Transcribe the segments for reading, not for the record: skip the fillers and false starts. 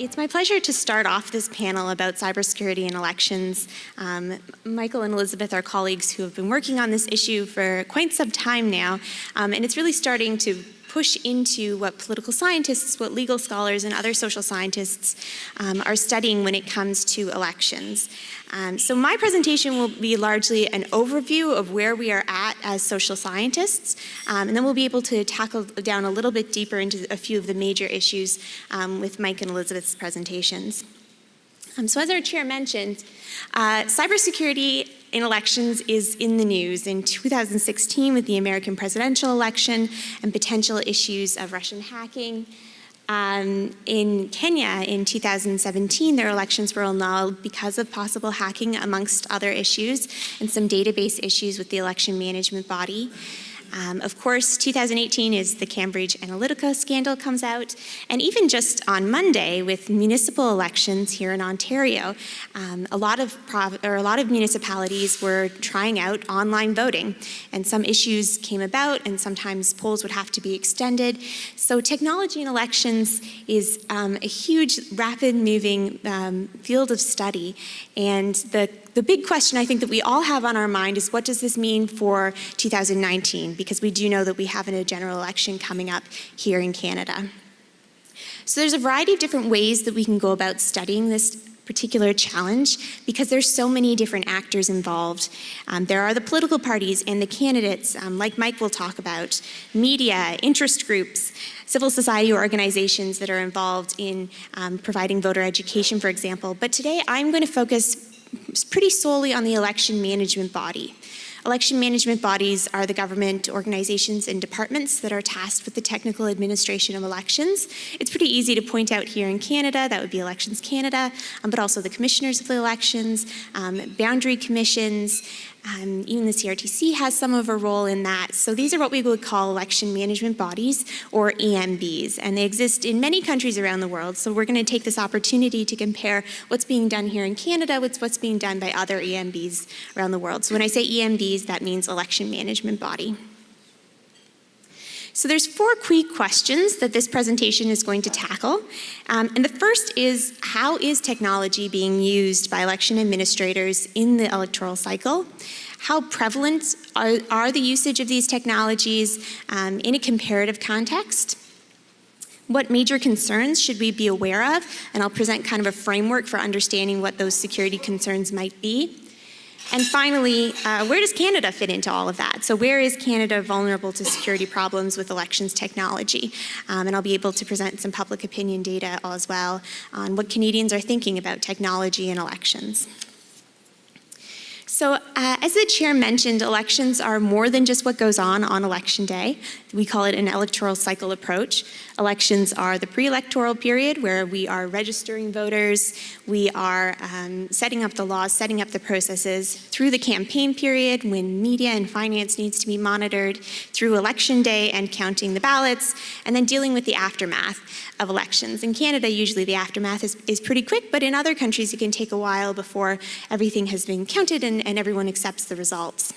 It's my pleasure to start off this panel about cybersecurity and elections. Michael and Elizabeth are colleagues who have been working on this issue for quite some time now, and it's really starting to push into what political scientists, what legal scholars, and other social scientists are studying when it comes to elections. So my presentation will be largely an overview of where we are at as social scientists, and then we'll be able to tackle down a little bit deeper into a few of the major issues with Mike and Elizabeth's presentations. So as our chair mentioned, cybersecurity in elections is in the news in 2016 with the American presidential election and potential issues of Russian hacking. In Kenya in 2017, their elections were annulled because of possible hacking amongst other issues and some database issues with the election management body. Of course, 2018 is the Cambridge Analytica scandal comes out, and even just on Monday with municipal elections here in Ontario, a lot of municipalities were trying out online voting, and some issues came about, and sometimes polls would have to be extended. So technology in elections is a huge, rapid-moving field of study, and the big question I think that we all have on our mind is, what does this mean for 2019? Because we do know that we have a general election coming up here in Canada. So there's a variety of different ways that we can go about studying this particular challenge because there's so many different actors involved. There are the political parties and the candidates, like Mike will talk about, media, interest groups, civil society organizations that are involved in providing voter education, for example. But today I'm going to focus pretty solely on the election management body. Election management bodies are the government organizations and departments that are tasked with the technical administration of elections. It's pretty easy to point out here in Canada, that would be Elections Canada, but also the commissioners of the elections, boundary commissions, even the CRTC has some of a role in that. So these are what we would call election management bodies, or EMBs, and they exist in many countries around the world. So we're going to take this opportunity to compare what's being done here in Canada with what's being done by other EMBs around the world. So when I say EMBs, that means election management body. So there's 4 key questions that this presentation is going to tackle. And the first is, how is technology being used by election administrators in the electoral cycle? How prevalent are the usage of these technologies in a comparative context? What major concerns should we be aware of? And I'll present kind of a framework for understanding what those security concerns might be. And finally, where does Canada fit into all of that? So where is Canada vulnerable to security problems with elections technology? And I'll be able to present some public opinion data as well on what Canadians are thinking about technology in elections. So as the chair mentioned, elections are more than just what goes on election day. We call it an electoral cycle approach. Elections are the pre-electoral period where we are registering voters, we are setting up the laws, setting up the processes, through the campaign period when media and finance needs to be monitored, through election day and counting the ballots, and then dealing with the aftermath of elections. In Canada, usually the aftermath is pretty quick, but in other countries it can take a while before everything has been counted and everyone accepts the results.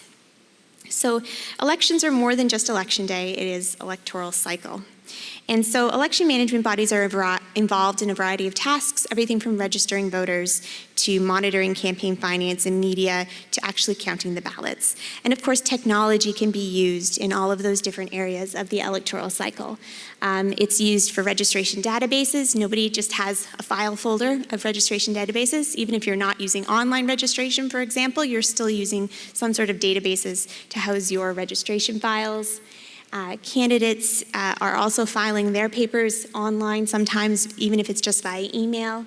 So elections are more than just election day, it is electoral cycle. And so election management bodies are involved in a variety of tasks, everything from registering voters to monitoring campaign finance and media to actually counting the ballots. And of course, technology can be used in all of those different areas of the electoral cycle. It's used for registration databases. Nobody just has a file folder of registration databases. Even if you're not using online registration, for example, you're still using some sort of databases to house your registration files. Candidates are also filing their papers online, sometimes even if it's just via email.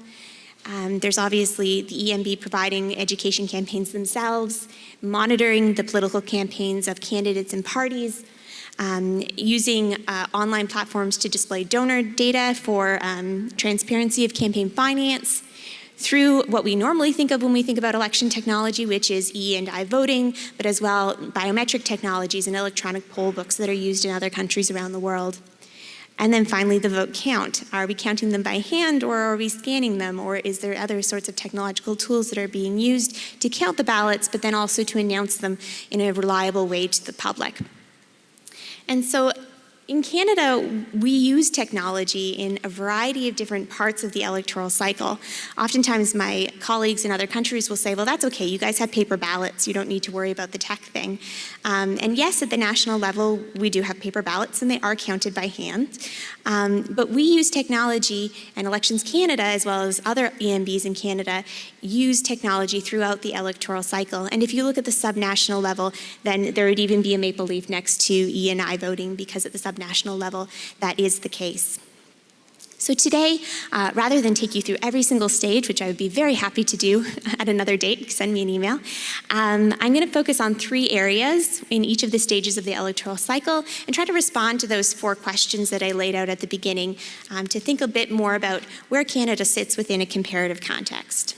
There's obviously the EMB providing education campaigns themselves, monitoring the political campaigns of candidates and parties, using online platforms to display donor data for transparency of campaign finance, through what we normally think of when we think about election technology, which is E&I voting, but as well biometric technologies and electronic poll books that are used in other countries around the world. And then finally, the vote count. Are we counting them by hand, or are we scanning them, or is there other sorts of technological tools that are being used to count the ballots, but then also to announce them in a reliable way to the public? And so in Canada, we use technology in a variety of different parts of the electoral cycle. Oftentimes, my colleagues in other countries will say, well, that's okay, you guys have paper ballots, you don't need to worry about the tech thing. And yes, at the national level, we do have paper ballots, and they are counted by hand. But we use technology, and Elections Canada, as well as other EMBs in Canada, use technology throughout the electoral cycle. And if you look at the subnational level, then there would even be a maple leaf next to E&I voting, because at the subnational level, that is the case. So today, rather than take you through every single stage, which I would be very happy to do at another date, send me an email, I'm going to focus on 3 areas in each of the stages of the electoral cycle and try to respond to those 4 questions that I laid out at the beginning, to think a bit more about where Canada sits within a comparative context.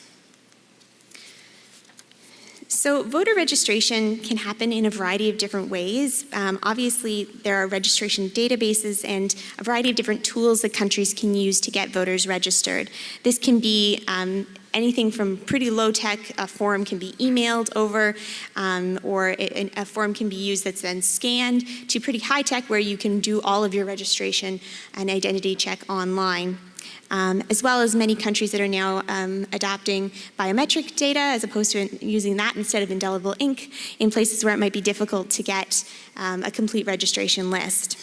So voter registration can happen in a variety of different ways. Obviously, there are registration databases and a variety of different tools that countries can use to get voters registered. This can be anything from pretty low-tech, a form can be emailed over, or a form can be used that's then scanned, to pretty high-tech where you can do all of your registration and identity check online. As well as many countries that are now adopting biometric data as opposed to using that instead of indelible ink in places where it might be difficult to get a complete registration list.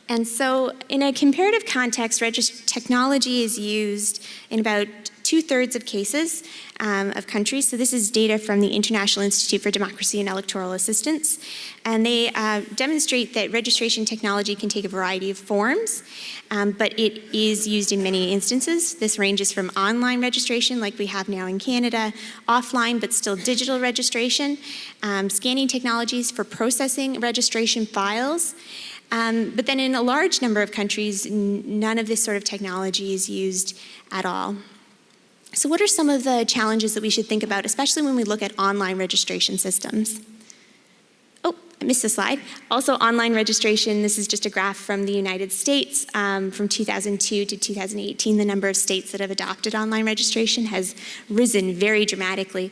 And so in a comparative context, technology is used in about 2/3 of cases of countries. So this is data from the International Institute for Democracy and Electoral Assistance. And they demonstrate that registration technology can take a variety of forms, but it is used in many instances. This ranges from online registration, like we have now in Canada, offline but still digital registration, scanning technologies for processing registration files. But then in a large number of countries, none of this sort of technology is used at all. So what are some of the challenges that we should think about, especially when we look at online registration systems? Oh, I missed a slide. Also online registration, this is just a graph from the United States. From 2002 to 2018, the number of states that have adopted online registration has risen very dramatically,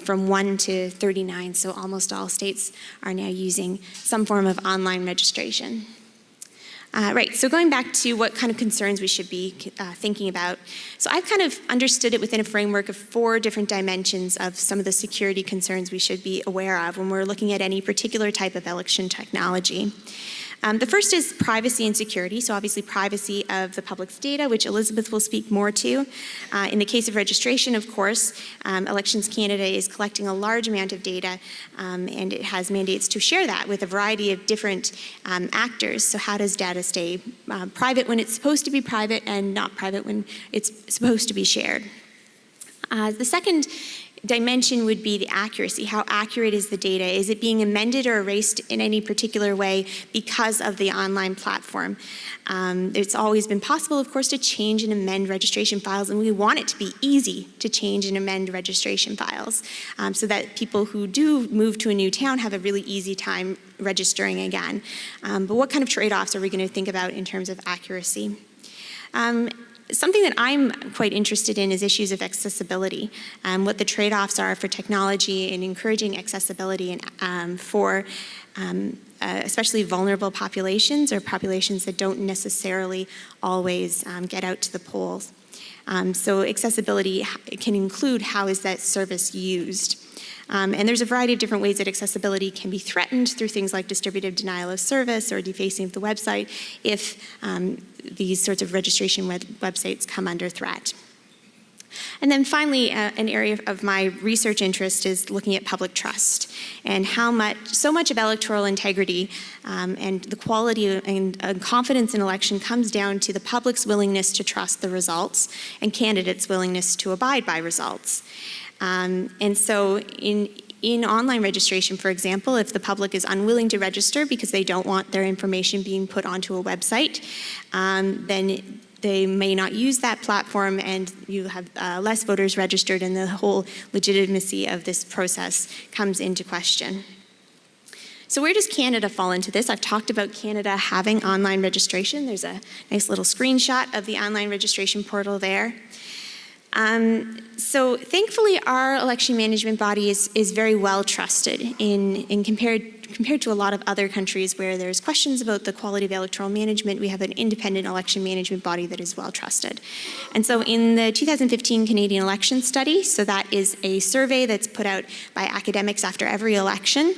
from 1 to 39. So almost all states are now using some form of online registration. Right, so going back to what kind of concerns we should be thinking about. So I've kind of understood it within a framework of 4 different dimensions of some of the security concerns we should be aware of when we're looking at any particular type of election technology. The first is privacy and security, so obviously privacy of the public's data, which Elizabeth will speak more to. In the case of registration, of course, Elections Canada is collecting a large amount of data, and it has mandates to share that with a variety of different actors. So how does data stay private when it's supposed to be private and not private when it's supposed to be shared? The second dimension would be the accuracy. How accurate is the data? Is it being amended or erased in any particular way because of the online platform? It's always been possible, of course, to change and amend registration files, and we want it to be easy to change and amend registration files, so that people who do move to a new town have a really easy time registering again. But what kind of trade-offs are we going to think about in terms of accuracy? Something that I'm quite interested in is issues of accessibility, what the trade-offs are for technology and encouraging accessibility for especially vulnerable populations or populations that don't necessarily always get out to the polls. So accessibility can include how is that service used. And there's a variety of different ways that accessibility can be threatened through things like distributive denial of service or defacing of the website if these sorts of registration websites come under threat. And then finally, an area of my research interest is looking at public trust and how so much of electoral integrity and the quality and confidence in election comes down to the public's willingness to trust the results and candidates' willingness to abide by results. And so in online registration, for example, if the public is unwilling to register because they don't want their information being put onto a website, then they may not use that platform and you have less voters registered and the whole legitimacy of this process comes into question. So where does Canada fall into this? I've talked about Canada having online registration. There's a nice little screenshot of the online registration portal there. So thankfully, our election management body is very well trusted compared to a lot of other countries where there's questions about the quality of electoral management. We have an independent election management body that is well trusted. And so in the 2015 Canadian election study, so that is a survey that's put out by academics after every election,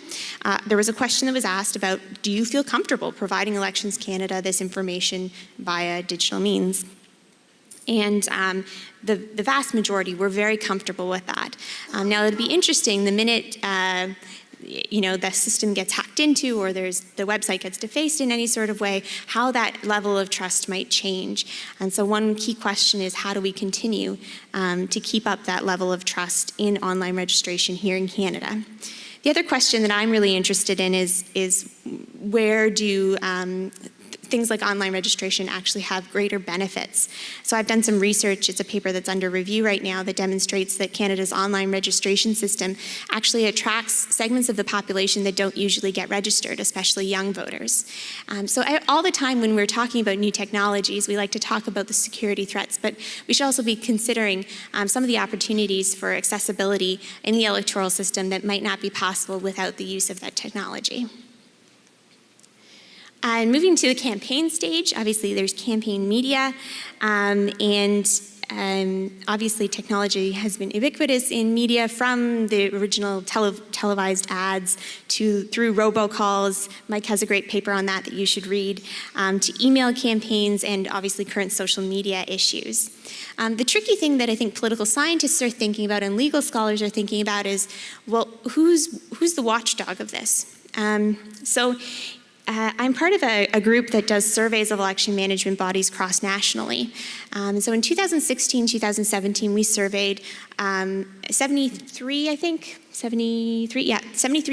there was a question that was asked about, do you feel comfortable providing Elections Canada this information via digital means? And the vast majority were very comfortable with that. Now, it'd be interesting the minute the system gets hacked into or the website gets defaced in any sort of way, how that level of trust might change. And so one key question is, how do we continue to keep up that level of trust in online registration here in Canada? The other question that I'm really interested in is where do things like online registration actually have greater benefits. So I've done some research, it's a paper that's under review right now that demonstrates that Canada's online registration system actually attracts segments of the population that don't usually get registered, especially young voters. All the time when we're talking about new technologies, we like to talk about the security threats, but we should also be considering some of the opportunities for accessibility in the electoral system that might not be possible without the use of that technology. And moving to the campaign stage, obviously there's campaign media, and obviously technology has been ubiquitous in media from the original televised ads through robocalls. Mike has a great paper on that you should read, to email campaigns and obviously current social media issues. The tricky thing that I think political scientists are thinking about and legal scholars are thinking about is, well, who's the watchdog of this? I'm part of a group that does surveys of election management bodies cross-nationally. So in 2016, 2017, we surveyed 73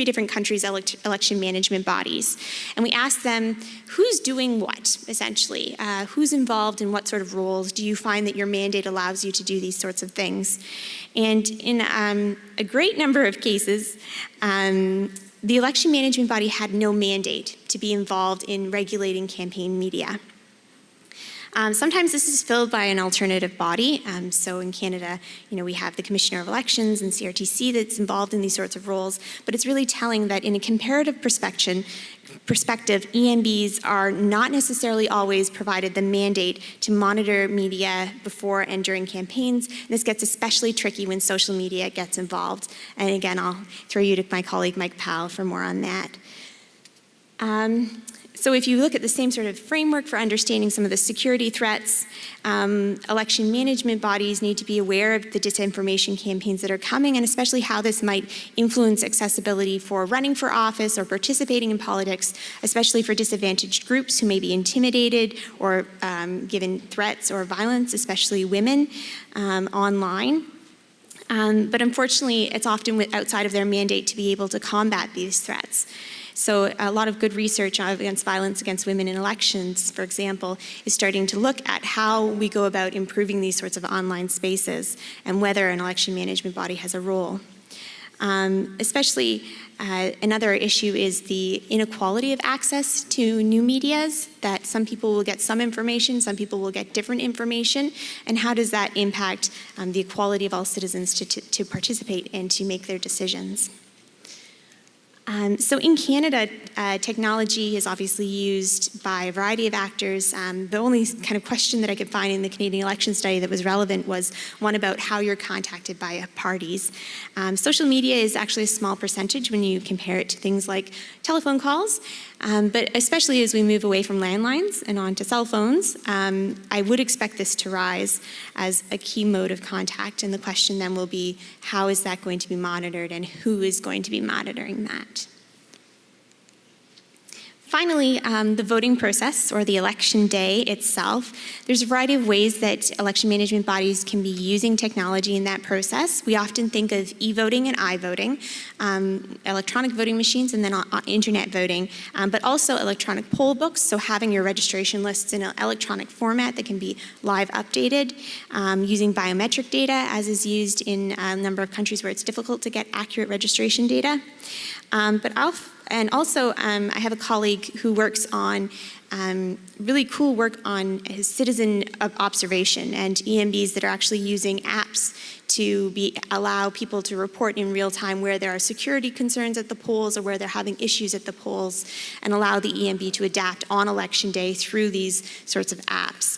different countries' election management bodies. And we asked them, who's doing what, essentially? Who's involved in what sort of roles? Do you find that your mandate allows you to do these sorts of things? And in a great number of cases, the election management body had no mandate to be involved in regulating campaign media. Sometimes this is filled by an alternative body. So in Canada, we have the Commissioner of Elections and CRTC that's involved in these sorts of roles, but it's really telling that in a comparative perspective, EMBs are not necessarily always provided the mandate to monitor media before and during campaigns. And this gets especially tricky when social media gets involved. And again, I'll throw you to my colleague Mike Powell for more on that. So if you look at the same sort of framework for understanding some of the security threats, election management bodies need to be aware of the disinformation campaigns that are coming, and especially how this might influence accessibility for running for office or participating in politics, especially for disadvantaged groups who may be intimidated or given threats or violence, especially women, online. But unfortunately, it's often outside of their mandate to be able to combat these threats. So a lot of good research against violence against women in elections, for example, is starting to look at how we go about improving these sorts of online spaces and whether an election management body has a role. Another issue is the inequality of access to new medias, that some people will get some information, some people will get different information, and how does that impact the equality of all citizens to participate and to make their decisions. So in Canada, technology is obviously used by a variety of actors. The only kind of question that I could find in the Canadian election study that was relevant was one about how you're contacted by parties. Social media is actually a small percentage when you compare it to things like telephone calls, but especially as we move away from landlines and onto cell phones, I would expect this to rise as a key mode of contact, and the question then will be, how is that going to be monitored and who is going to be monitoring that? Finally, the voting process, or the election day itself. There's a variety of ways that election management bodies can be using technology in that process. We often think of e-voting and i-voting, electronic voting machines, and then internet voting, but also electronic poll books, so having your registration lists in an electronic format that can be live updated, using biometric data, as is used in a number of countries where it's difficult to get accurate registration data. But And also, I have a colleague who works on really cool work on citizen observation and EMBs that are actually using apps to allow people to report in real time where there are security concerns at the polls or where they're having issues at the polls, and allow the EMB to adapt on election day through these sorts of apps.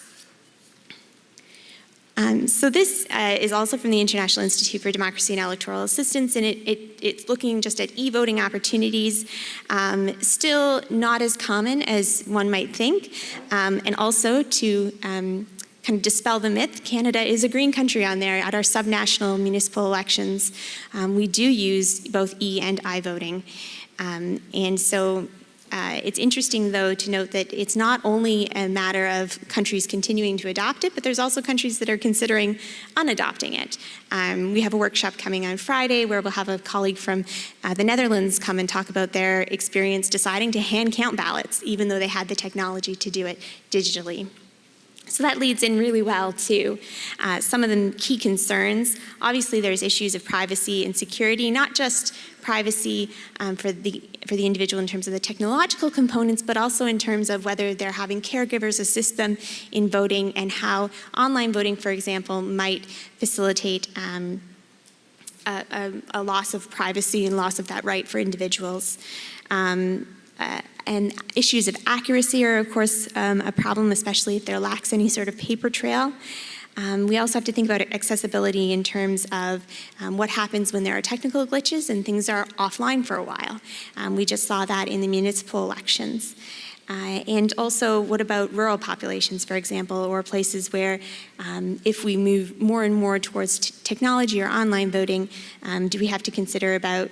So this is also from the International Institute for Democracy and Electoral Assistance, and it's looking just at e-voting opportunities. Still not as common as one might think, and also to kind of dispel the myth, Canada is a green country on there. At our subnational municipal elections, we do use both e and I voting, and so it's interesting, though, to note that it's not only a matter of countries continuing to adopt it, but there's also countries that are considering unadopting it. We have a workshop coming on Friday where we'll have a colleague from the Netherlands come and talk about their experience deciding to hand count ballots, even though they had the technology to do it digitally. So that leads in really well to some of the key concerns. Obviously, there's issues of privacy and security, not just privacy for the individual in terms of the technological components, but also in terms of whether they're having caregivers assist them in voting, and how online voting, for example, might facilitate a loss of privacy and loss of that right for individuals. And issues of accuracy are, of course, a problem, especially if there lacks any sort of paper trail. We also have to think about accessibility in terms of what happens when there are technical glitches and things are offline for a while. We just saw that in the municipal elections. And also, what about rural populations, for example, or places where if we move more and more towards technology or online voting, do we have to consider about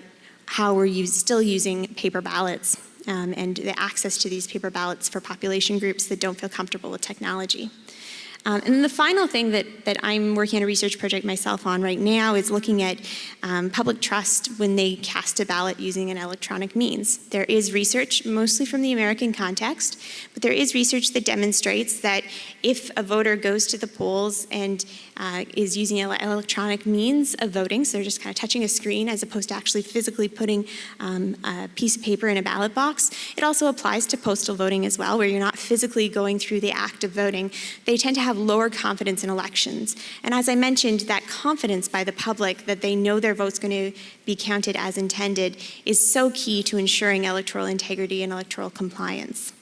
how we're still using paper ballots? And the access to these paper ballots for population groups that don't feel comfortable with technology. And then the final thing that I'm working on a research project myself on right now is looking at public trust when they cast a ballot using an electronic means. There is research, mostly from the American context, but there is research that demonstrates that if a voter goes to the polls and is using electronic means of voting, so they're just kind of touching a screen as opposed to actually physically putting a piece of paper in a ballot box. It also applies to postal voting as well, where you're not physically going through the act of voting. They tend to have lower confidence in elections. And as I mentioned, that confidence by the public that they know their vote's going to be counted as intended is so key to ensuring electoral integrity and electoral compliance.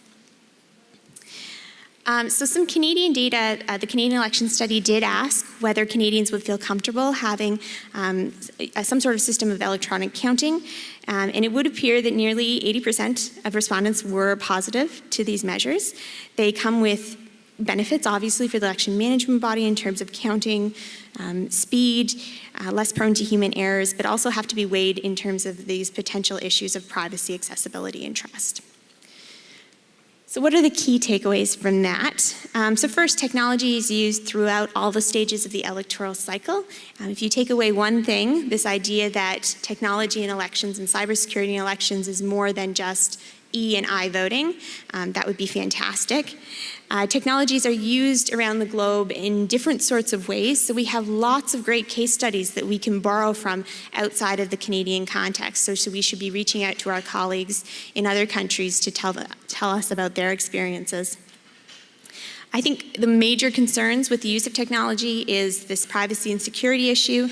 So some Canadian data, the Canadian election study did ask whether Canadians would feel comfortable having some sort of system of electronic counting, and it would appear that nearly 80% of respondents were positive to these measures. They come with benefits, obviously, for the election management body in terms of counting, speed, less prone to human errors, but also have to be weighed in terms of these potential issues of privacy, accessibility, and trust. So what are the key takeaways from that? So first, technology is used throughout all the stages of the electoral cycle. If you take away one thing, this idea that technology in elections and cybersecurity in elections is more than just E and I voting, that would be fantastic. Technologies are used around the globe in different sorts of ways, so we have lots of great case studies that we can borrow from outside of the Canadian context. So we should be reaching out to our colleagues in other countries to tell us about their experiences. I think the major concerns with the use of technology is this privacy and security issue,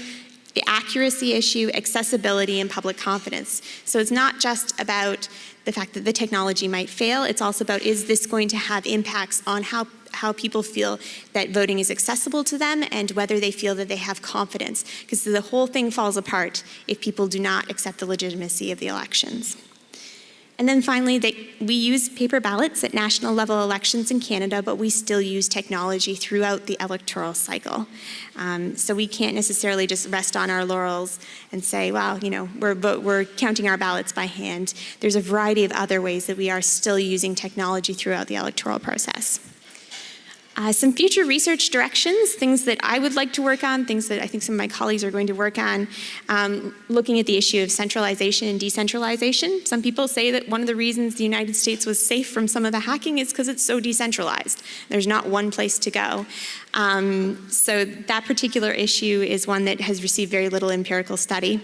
the accuracy issue, accessibility, and public confidence. So it's not just about the fact that the technology might fail, it's also about, is this going to have impacts on how people feel that voting is accessible to them and whether they feel that they have confidence, because the whole thing falls apart if people do not accept the legitimacy of the elections. And then finally, we use paper ballots at national level elections in Canada, but we still use technology throughout the electoral cycle. So we can't necessarily just rest on our laurels and say, well, you know, we're counting our ballots by hand. There's a variety of other ways that we are still using technology throughout the electoral process. Some future research directions, things that I would like to work on, things that I think some of my colleagues are going to work on, looking at the issue of centralization and decentralization. Some people say that one of the reasons the United States was safe from some of the hacking is because it's so decentralized. There's not one place to go. So that particular issue is one that has received very little empirical study.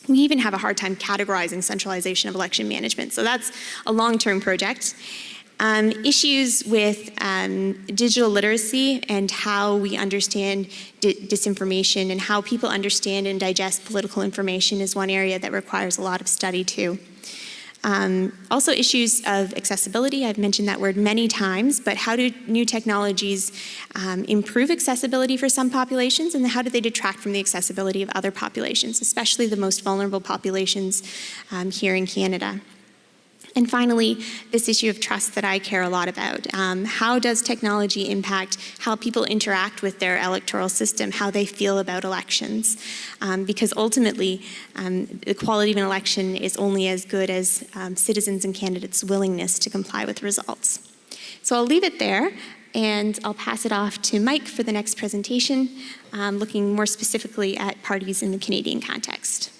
We even have a hard time categorizing centralization of election management. So that's a long-term project. Issues with digital literacy and how we understand disinformation and how people understand and digest political information is one area that requires a lot of study too. Also issues of accessibility. I've mentioned that word many times, but how do new technologies improve accessibility for some populations, and how do they detract from the accessibility of other populations, especially the most vulnerable populations here in Canada? And finally, this issue of trust that I care a lot about. How does technology impact how people interact with their electoral system, how they feel about elections? Because ultimately, the quality of an election is only as good as citizens and candidates' willingness to comply with results. So I'll leave it there, and I'll pass it off to Mike for the next presentation, looking more specifically at parties in the Canadian context.